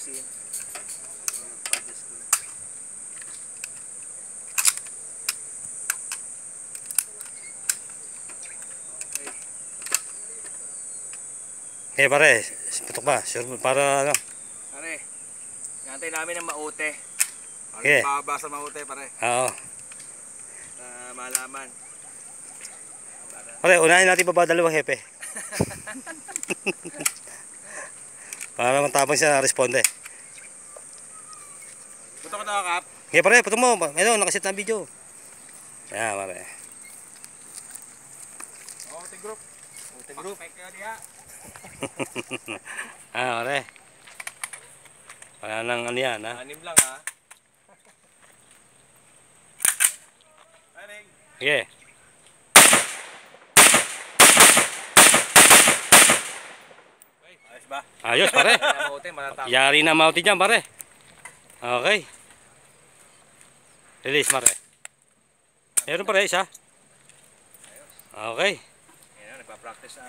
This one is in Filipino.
Ayusin. Adjust ko. Okay pare, putok ba? Sure para ano? Pare, nantay namin ng maute. Okay. Babasa maute pare. Oo. Malaman. Pare, unahin natin baba dalawang hepe. Para matapang siya responde. Puto ko to, Kap. Okay pare, putok mo. Ayun, nakasit na video. Yan pare. Maute group. Maute group. Pakpek kayo diha. Pare. Wala nang ano yan, ha? Anim lang, ha? Aning. Okay. Ayos ba? Ayos pare. Yari na mauti dyan pare. Okay. Release pare. Meron pare isa. Okay. Ayan, nagpa-practice na.